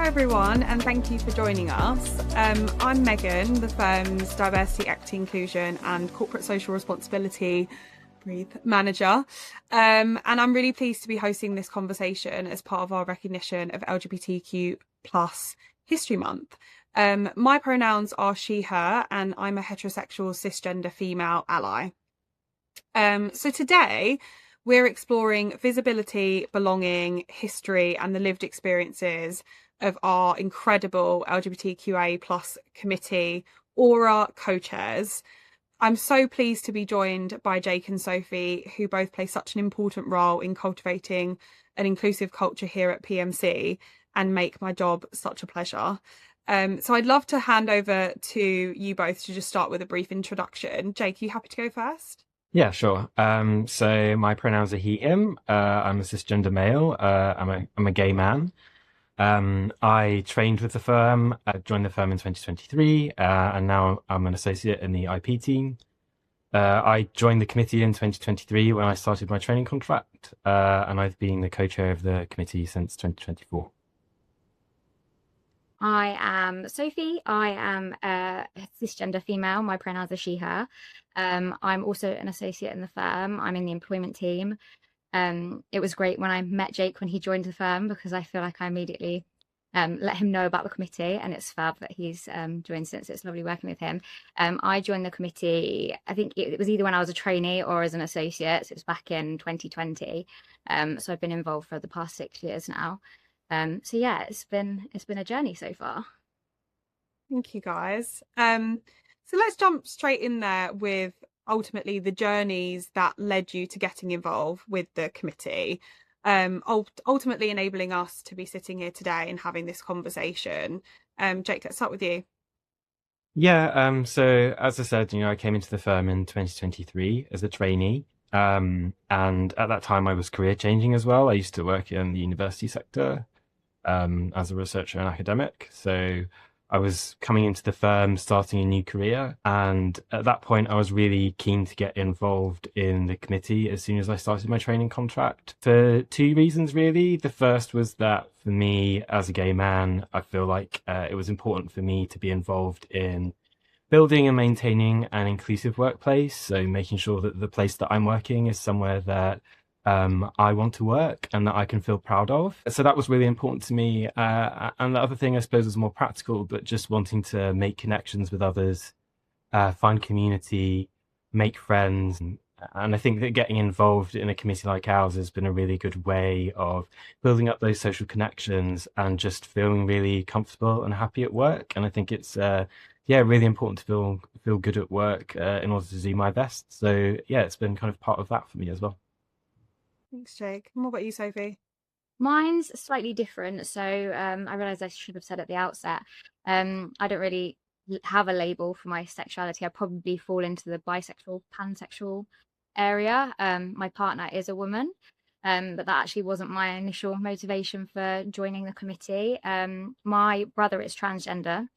everyone, and thank you for joining us. I'm Megan, the firm's Diversity, Equity, Inclusion and Corporate Social Responsibility Manager. And I'm really pleased to be hosting this conversation as part of our recognition of LGBTQ plus History Month. My pronouns are she, her, and I'm a heterosexual cisgender female ally. So today we're exploring visibility, belonging, history, and the lived experiences of our incredible LGBTQIA plus committee, Aura co-chairs. I'm so pleased to be joined by Jake and Sophie, who both play such an important role in cultivating an inclusive culture here at PMC and make my job such a pleasure. So I'd love to hand over to you both to just start with a brief introduction. Jake, are you happy to go first? Yeah, sure. So my pronouns are he, him. I'm a cisgender male. I'm a gay man. I trained with the firm. I joined the firm in 2023, and now I'm an associate in the IP team. I joined the committee in 2023 when I started my training contract, and I've been the co-chair of the committee since 2024. I am Sophie. I am a cisgender female. My pronouns are she, her. I'm also an associate in the firm. I'm in the employment team. It was great when I met Jake when he joined the firm because I feel like I immediately let him know about the committee, and it's fab that he's joined since. It's lovely working with him. I joined the committee, I think it was either when I was a trainee or as an associate. So it was back in 2020. So I've been involved for the past 6 years now. So yeah, it's been a journey so far. Thank you, guys. So let's jump straight in there with ultimately the journeys that led you to getting involved with the committee, ultimately enabling us to be sitting here today and having this conversation. Jake, let's start with you. Yeah, so as I said, I came into the firm in 2023 as a trainee. And at that time I was career changing as well. I used to work in the university sector as a researcher and academic. So I was coming into the firm, starting a new career. And at that point, I was really keen to get involved in the committee as soon as I started my training contract for two reasons, really. The first was that for me, as a gay man, I feel like it was important for me to be involved in building and maintaining an inclusive workplace. So making sure that the place that I'm working is somewhere that I want to work and that I can feel proud of. So that was really important to me. And the other thing, I suppose, was more practical, but just wanting to make connections with others, find community, make friends. And I think that getting involved in a committee like ours has been a really good way of building up those social connections and just feeling really comfortable and happy at work. And I think it's really important to feel good at work in order to do my best. So yeah, it's been kind of part of that for me as well. Thanks, Jake. And what about you, Sophie? Mine's slightly different. So I realised I should have said at the outset, I don't really have a label for my sexuality. I probably fall into the bisexual, pansexual area. My partner is a woman, but that actually wasn't my initial motivation for joining the committee. My brother is transgender.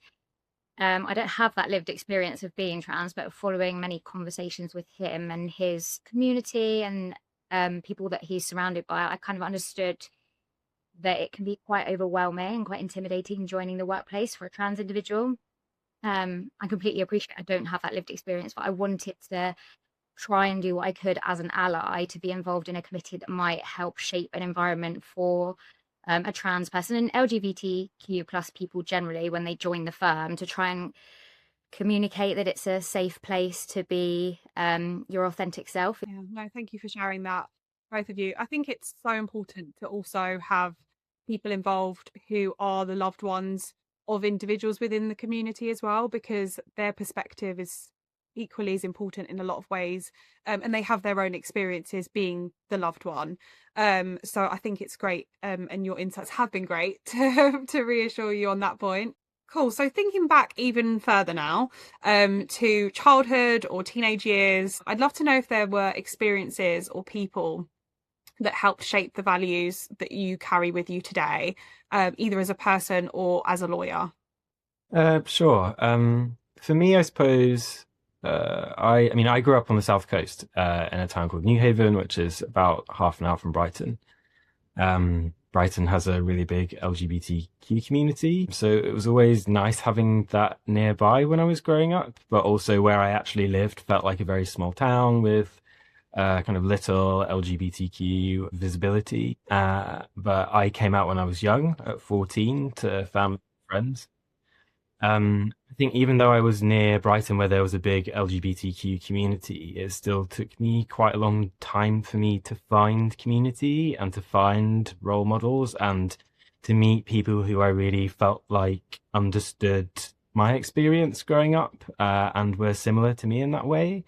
I don't have that lived experience of being trans, but following many conversations with him and his community and people that he's surrounded by, I kind of understood that it can be quite overwhelming and quite intimidating joining the workplace for a trans individual. I completely appreciate I don't have that lived experience, but I wanted to try and do what I could as an ally to be involved in a committee that might help shape an environment for a trans person and LGBTQ plus people generally when they join the firm, to try and communicate that it's a safe place to be your authentic self. Yeah, no, thank you for sharing that, both of you. I think it's so important to also have people involved who are the loved ones of individuals within the community as well, because their perspective is equally as important in a lot of ways, and they have their own experiences being the loved one. So I think it's great, and your insights have been great to reassure you on that point. Cool. So thinking back even further now, to childhood or teenage years, I'd love to know if there were experiences or people that helped shape the values that you carry with you today, either as a person or as a lawyer. Sure. For me, I suppose I grew up on the south coast in a town called New Haven, which is about half an hour from Brighton. Brighton has a really big LGBTQ community, so it was always nice having that nearby when I was growing up, but also where I actually lived felt like a very small town with kind of little LGBTQ visibility. But I came out when I was young, at 14, to family and friends. I think even though I was near Brighton where there was a big LGBTQ community, it still took me quite a long time for me to find community and to find role models and to meet people who I really felt like understood my experience growing up, and were similar to me in that way.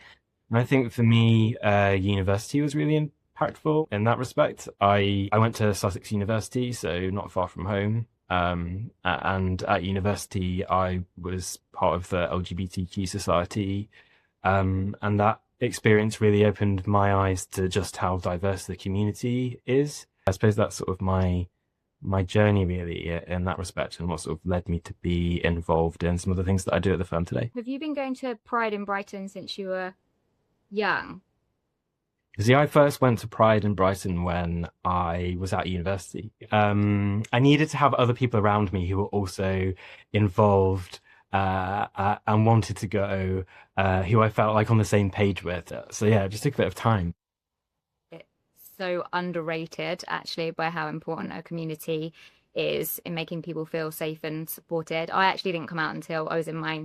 And I think for me, university was really impactful in that respect. I went to Sussex University, so not far from home. And at university, I was part of the LGBTQ society. And that experience really opened my eyes to just how diverse the community is. I suppose that's sort of my journey really in that respect, and what sort of led me to be involved in some of the things that I do at the firm today. Have you been going to Pride in Brighton since you were young? See, I first went to Pride in Brighton when I was at university. I needed to have other people around me who were also involved, and wanted to go, who I felt like on the same page with. So yeah, it just took a bit of time. It's so underrated, actually, by how important a community is in making people feel safe and supported. I actually didn't come out until I was in my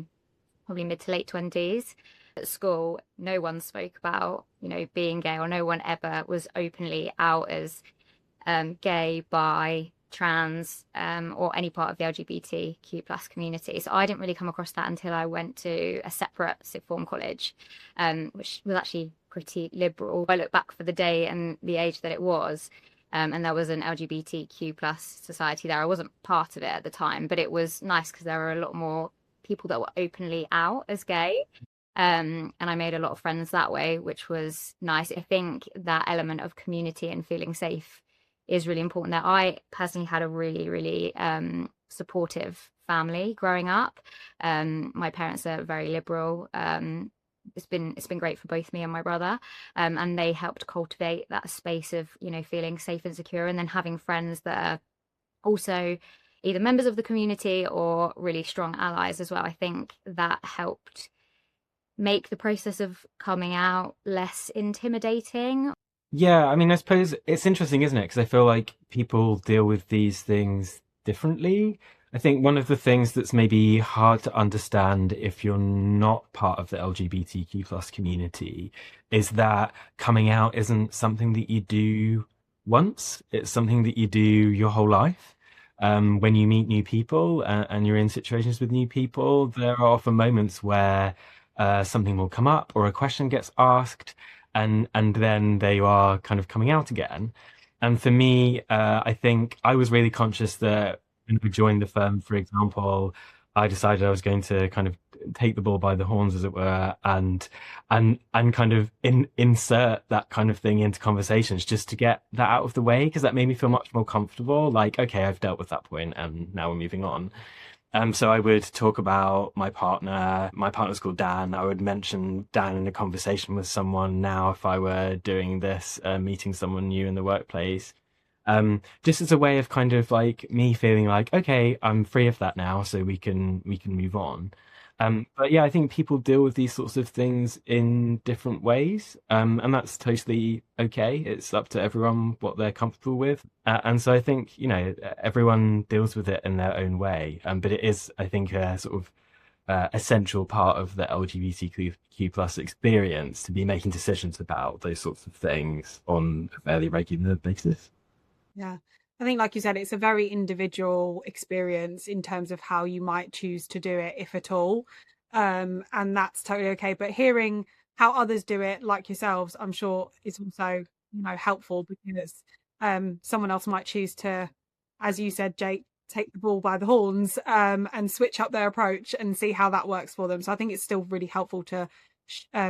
probably mid to late 20s. At school, no one spoke about, being gay, or no one ever was openly out as gay, bi, trans, or any part of the LGBTQ plus community. So I didn't really come across that until I went to a separate sixth form college, which was actually pretty liberal. I look back for the day and the age that it was, and there was an LGBTQ plus society there. I wasn't part of it at the time, but it was nice because there were a lot more people that were openly out as gay. And I made a lot of friends that way, which was nice. I think that element of community and feeling safe is really important there. I personally had a really, really supportive family growing up. My parents are very liberal. It's been great for both me and my brother, and they helped cultivate that space of feeling safe and secure, and then having friends that are also either members of the community or really strong allies as well. I think that helped make the process of coming out less intimidating. Yeah, I mean, I suppose it's interesting, isn't it? Because I feel like people deal with these things differently. I think one of the things that's maybe hard to understand if you're not part of the LGBTQ plus community is that coming out isn't something that you do once. It's something that you do your whole life. When you meet new people, and you're in situations with new people, there are often moments where something will come up or a question gets asked, and then they are kind of coming out again. And for me, I think I was really conscious that when I joined the firm, for example, I decided I was going to kind of take the bull by the horns, as it were, and kind of insert that kind of thing into conversations just to get that out of the way, because that made me feel much more comfortable. Like, okay, I've dealt with that point, and now we're moving on. So I would talk about my partner. My partner's called Dan. I would mention Dan in a conversation with someone now if I were doing this, meeting someone new in the workplace. Just as a way of kind of like me feeling like, okay, I'm free of that now, so we can move on. But yeah, I think people deal with these sorts of things in different ways, and that's totally okay. It's up to everyone what they're comfortable with, and so I think everyone deals with it in their own way. But it is, I think, a sort of essential part of the LGBTQ plus experience to be making decisions about those sorts of things on a fairly regular basis. Yeah. I think, like you said, it's a very individual experience in terms of how you might choose to do it, if at all. And that's totally okay. But hearing how others do it, like yourselves, I'm sure is also, helpful, because someone else might choose to, as you said, Jake, take the bull by the horns, and switch up their approach and see how that works for them. So I think it's still really helpful to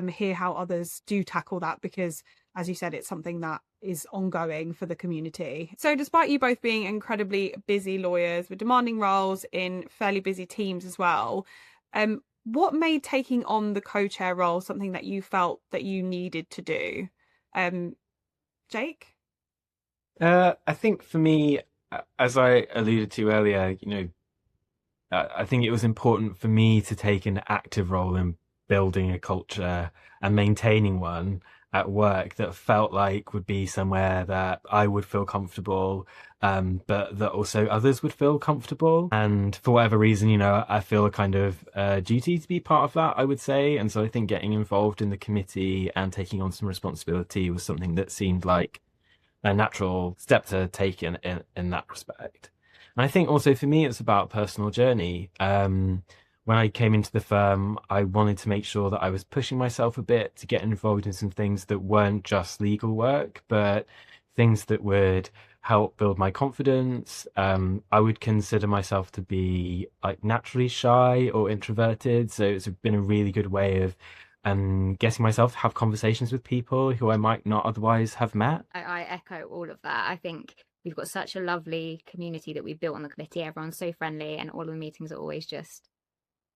hear how others do tackle that, because, as you said, it's something that is ongoing for the community. So despite you both being incredibly busy lawyers with demanding roles in fairly busy teams as well, what made taking on the co-chair role something that you felt that you needed to do? Jake? I think for me, as I alluded to earlier, I think it was important for me to take an active role in building a culture and maintaining one at work that felt like would be somewhere that I would feel comfortable, but that also others would feel comfortable. And for whatever reason, I feel a kind of duty to be part of that, I would say. And so I think getting involved in the committee and taking on some responsibility was something that seemed like a natural step to take in that respect. And I think also for me, it's about personal journey. When I came into the firm, I wanted to make sure that I was pushing myself a bit to get involved in some things that weren't just legal work, but things that would help build my confidence. I would consider myself to be like naturally shy or introverted, so it's been a really good way of getting myself to have conversations with people who I might not otherwise have met. I echo all of that. I think we've got such a lovely community that we've built on the committee. Everyone's so friendly, and all of the meetings are always just,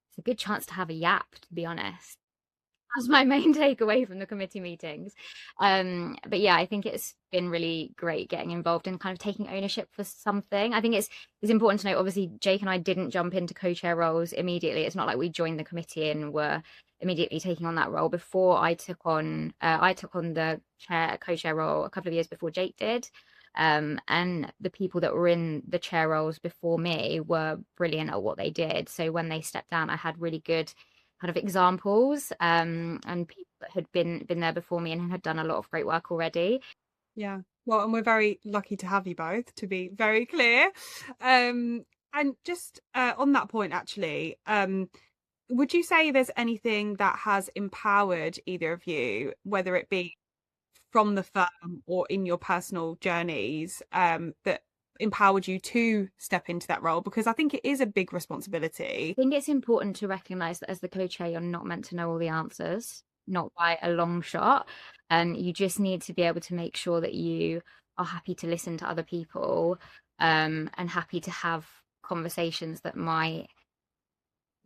it's a good chance to have a yap, to be honest. That's my main takeaway from the committee meetings. But yeah, I think it's been really great getting involved and kind of taking ownership for something. I think it's important to note, obviously, Jake and I didn't jump into co-chair roles immediately. It's not like we joined the committee and were immediately taking on that role. Before I took on the co-chair role a couple of years before Jake did. And the people that were in the chair roles before me were brilliant at what they did. So when they stepped down, I had really good kind of examples, and people that had been there before me and had done a lot of great work already. Yeah, well, and we're very lucky to have you both, to be very clear. And just on that point, actually, would you say there's anything that has empowered either of you, whether it be from the firm or in your personal journeys, that empowered you to step into that role? Because I think it is a big responsibility. I think it's important to recognize that as the co-chair, you're not meant to know all the answers, not by a long shot. And you just need to be able to make sure that you are happy to listen to other people, and happy to have conversations that might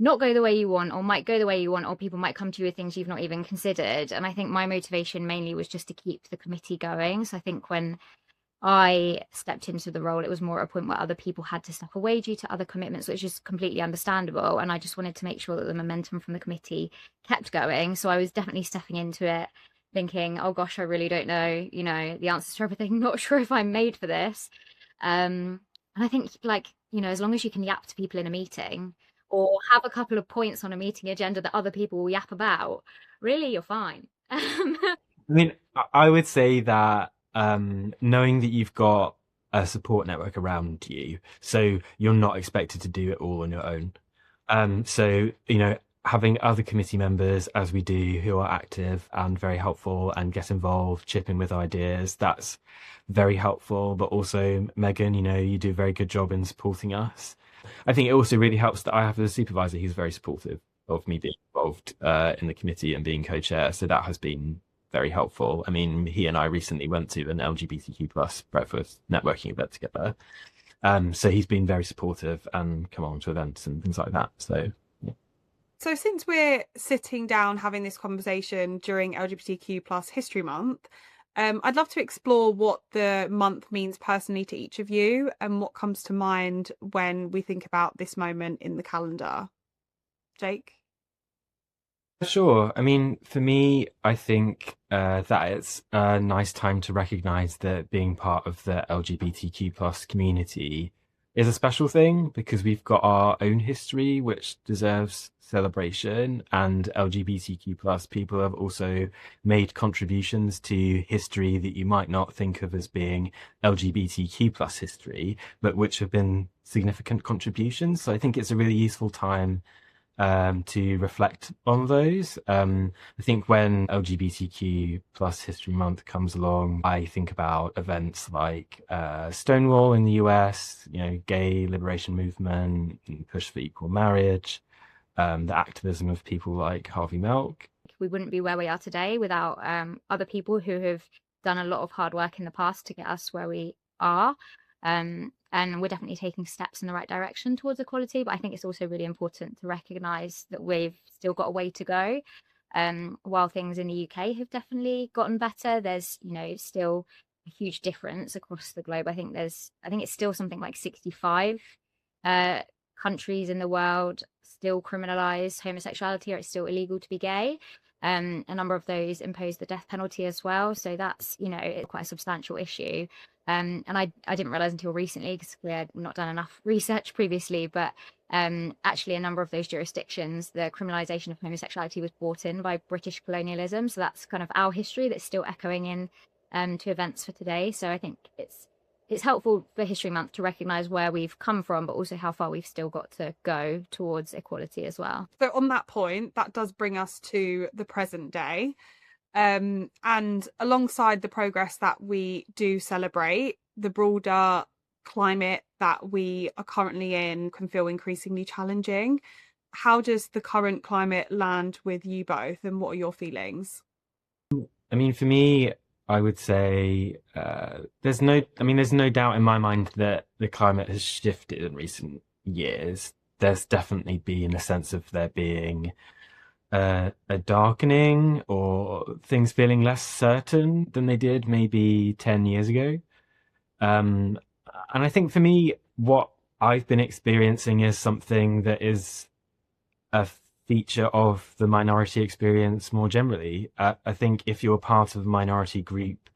not go the way you want, or might go the way you want, or people might come to you with things you've not even considered. And I think my motivation mainly was just to keep the committee going. So I think when I stepped into the role, it was more at a point where other people had to step away due to other commitments, which is completely understandable. And I just wanted to make sure that the momentum from the committee kept going. So I was definitely stepping into it thinking, oh gosh, I really don't know, the answers to everything. Not sure if I'm made for this. And I think, as long as you can yap to people in a meeting or have a couple of points on a meeting agenda that other people will yap about, really, you're fine. I mean, I would say that knowing that you've got a support network around you, so you're not expected to do it all on your own. So, having other committee members, as we do, who are active and very helpful and get involved, chip in with ideas, that's very helpful. But also, Megan, you do a very good job in supporting us. I think it also really helps that I have a supervisor who's very supportive of me being involved in the committee and being co-chair. So that has been very helpful. I mean, he and I recently went to an LGBTQ plus breakfast networking event together. So he's been very supportive and come on to events and things like that. So, yeah. So since we're sitting down having this conversation during LGBTQ plus History Month, I'd love to explore what the month means personally to each of you and what comes to mind when we think about this moment in the calendar. Jake? Sure. I mean, for me, I think that it's a nice time to recognize that being part of the LGBTQ plus community is a special thing because we've got our own history, which deserves celebration, and LGBTQ plus people have also made contributions to history that you might not think of as being LGBTQ plus history, but which have been significant contributions. So I think it's a really useful time to reflect on those. I think when LGBTQ plus History Month comes along, I think about events like Stonewall in the US, gay liberation movement, push for equal marriage, the activism of people like Harvey Milk. We wouldn't be where we are today without other people who have done a lot of hard work in the past to get us where we are. And we're definitely taking steps in the right direction towards equality, but I think it's also really important to recognise that we've still got a way to go. While things in the UK have definitely gotten better, there's still a huge difference across the globe. I think it's still something like 65 countries in the world still criminalize homosexuality, or it's still illegal to be gay. A number of those impose the death penalty as well. So that's, it's quite a substantial issue. And I didn't realize until recently, because we had not done enough research previously, but actually a number of those jurisdictions, the criminalization of homosexuality was brought in by British colonialism. So that's kind of our history that's still echoing in to events for today. So I think it's helpful for History Month to recognise where we've come from, but also how far we've still got to go towards equality as well. So on that point, that does bring us to the present day. And alongside the progress that we do celebrate, the broader climate that we are currently in can feel increasingly challenging. How does the current climate land with you both, and what are your feelings? I mean, for me, I would say there's no doubt in my mind that the climate has shifted in recent years. There's definitely been a sense of there being a darkening, or things feeling less certain than they did maybe 10 years ago. And I think for me, what I've been experiencing is something that is a feature of the minority experience more generally. I think if you're part of a minority group,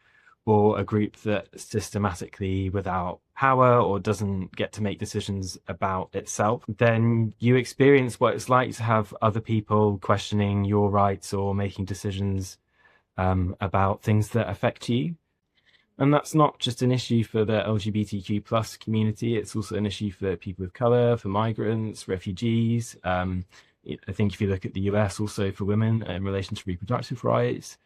or a group that systematically without power or doesn't get to make decisions about itself, then you experience what it's like to have other people questioning your rights or making decisions about things that affect you. And that's not just an issue for the LGBTQ plus community, it's also an issue for people of color, for migrants, refugees. I think if you look at the US, also for women in relation to reproductive rights.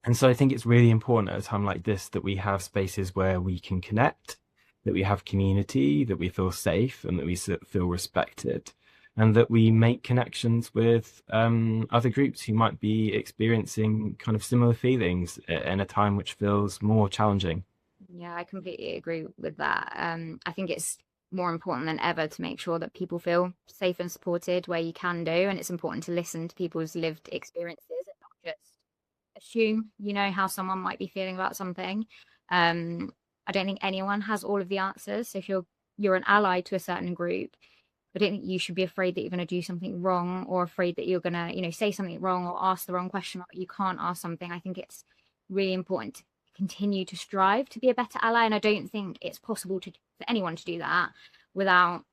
And so I think it's really important at a time like this that we have spaces where we can connect, that we have community, that we feel safe, and that we feel respected, and that we make connections with other groups who might be experiencing kind of similar feelings in a time which feels more challenging. Yeah, I completely agree with that. I think it's more important than ever to make sure that people feel safe and supported where you can do, and it's important to listen to people's lived experiences and not just assume how someone might be feeling about something. I don't think anyone has all of the answers. So if you're an ally to a certain group, I don't think you should be afraid that you're going to do something wrong, or afraid that you're going to say something wrong or ask the wrong question, or you can't ask something. I think it's really important to continue to strive to be a better ally, and I don't think it's possible for anyone to do that without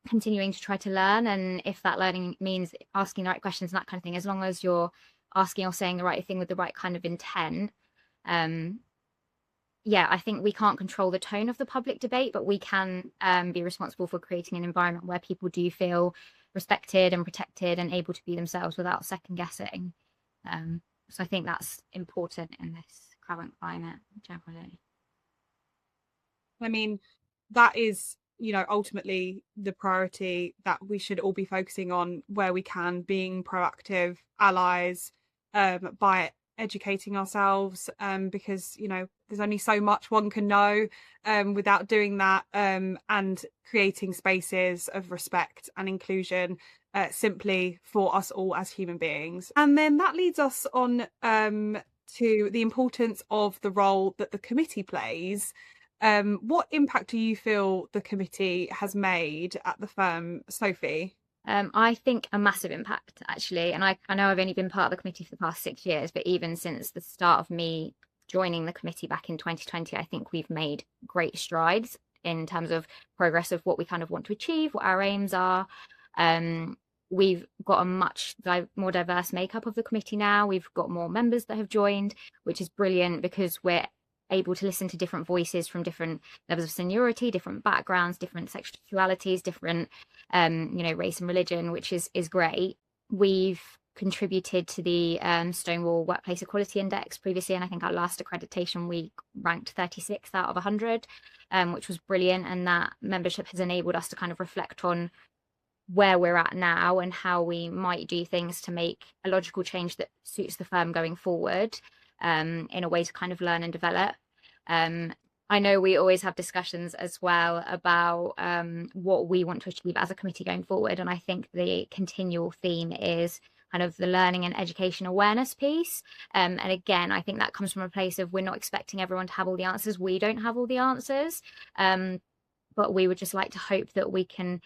continuing to try to learn. And if that learning means asking the right questions and that kind of thing, as long as you're asking or saying the right thing with the right kind of intent. I think we can't control the tone of the public debate, but we can be responsible for creating an environment where people do feel respected and protected and able to be themselves without second guessing. So I think that's important in this current climate generally. I mean, that is, ultimately the priority that we should all be focusing on where we can, being proactive allies by educating ourselves, because, there's only so much one can know without doing that, and creating spaces of respect and inclusion simply for us all as human beings. And then that leads us on to the importance of the role that the committee plays. What impact do you feel the committee has made at the firm, Sophie? I think a massive impact, actually. And I know I've only been part of the committee for the past 6 years, but even since the start of me joining the committee back in 2020, I think we've made great strides in terms of progress of what we kind of want to achieve, what our aims are. We've got a much more diverse makeup of the committee now. We've got more members that have joined, which is brilliant because we're able to listen to different voices from different levels of seniority, different backgrounds, different sexualities, different race and religion, which is great. We've contributed to the Stonewall Workplace Equality Index previously, and I think our last accreditation we ranked 36th out of 100, which was brilliant. And that membership has enabled us to kind of reflect on where we're at now and how we might do things to make a logical change that suits the firm going forward, in a way to kind of learn and develop. I know we always have discussions as well about what we want to achieve as a committee going forward, and I think the continual theme is kind of the learning and education awareness piece. And again, I think that comes from a place of we're not expecting everyone to have all the answers. We don't have all the answers, but we would just like to hope that we can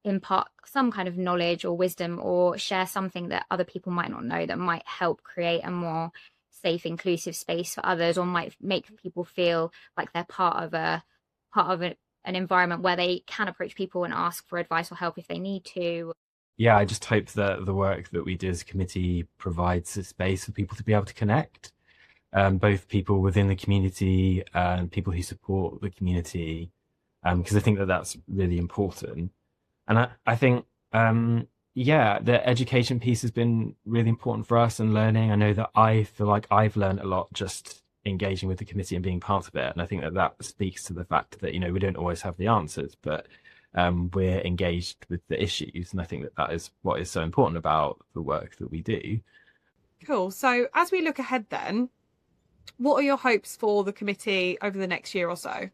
impart some kind of knowledge or wisdom or share something that other people might not know that might help create a more safe, inclusive space for others, or might make people feel like they're part of an environment where they can approach people and ask for advice or help if they need to. Yeah, I just hope that the work that we do as a committee provides a space for people to be able to connect, both people within the community and people who support the community, because I think that that's really important. And I think, the education piece has been really important for us and learning. I know that I feel like I've learned a lot just engaging with the committee and being part of it. And I think that that speaks to the fact that, we don't always have the answers, but we're engaged with the issues. And I think that that is what is so important about the work that we do. Cool. So as we look ahead then, what are your hopes for the committee over the next year or so?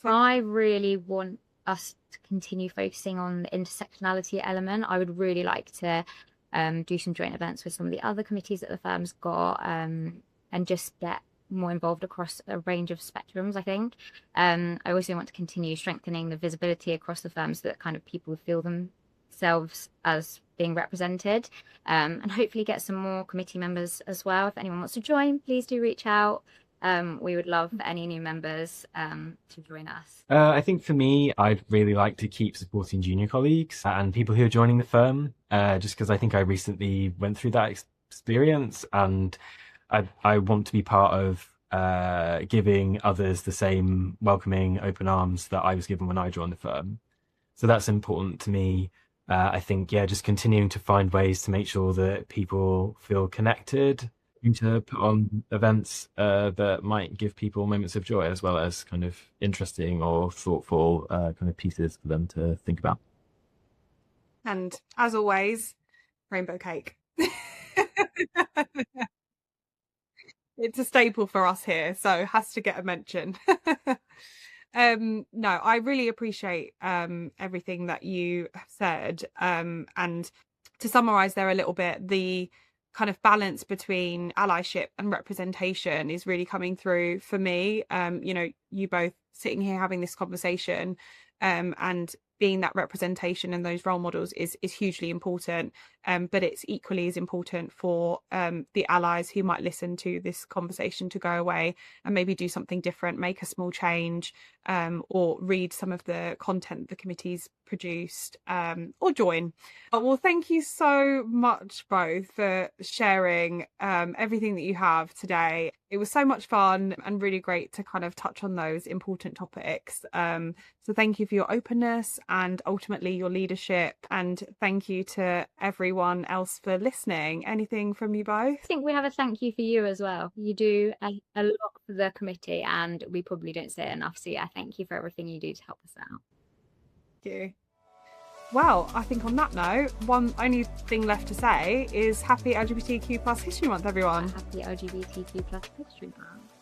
I really want us to continue focusing on the intersectionality element. I would really like to do some joint events with some of the other committees that the firm's got, and just get more involved across a range of spectrums, I think. I also want to continue strengthening the visibility across the firm so that kind of people feel themselves as being represented, and hopefully get some more committee members as well. If anyone wants to join, please do reach out. We would love for any new members to join us. I think for me, I'd really like to keep supporting junior colleagues and people who are joining the firm, just because I think I recently went through that experience, and I want to be part of giving others the same welcoming open arms that I was given when I joined the firm. So that's important to me. I think, just continuing to find ways to make sure that people feel connected, to put on events that might give people moments of joy, as well as kind of interesting or thoughtful kind of pieces for them to think about. And as always, rainbow cake. It's a staple for us here, so has to get a mention. No, I really appreciate everything that you have said. And to summarize there a little bit, the kind of balance between allyship and representation is really coming through for me. You both sitting here having this conversation, and being that representation and those role models is hugely important. But it's equally as important for the allies who might listen to this conversation to go away and maybe do something different, make a small change, or read some of the content the committee's produced, or join. Well, thank you so much both for sharing everything that you have today. It was so much fun and really great to kind of touch on those important topics. So thank you for your openness and ultimately your leadership, and thank you to everyone else for listening. Anything from you both? I think we have a thank you for you as well. You do a lot for the committee, and we probably don't say it enough. So yeah, thank you for everything you do to help us out. Thank you. Well, I think on that note, one only thing left to say is happy LGBTQ+ History Month, everyone. Happy LGBTQ+ History Month.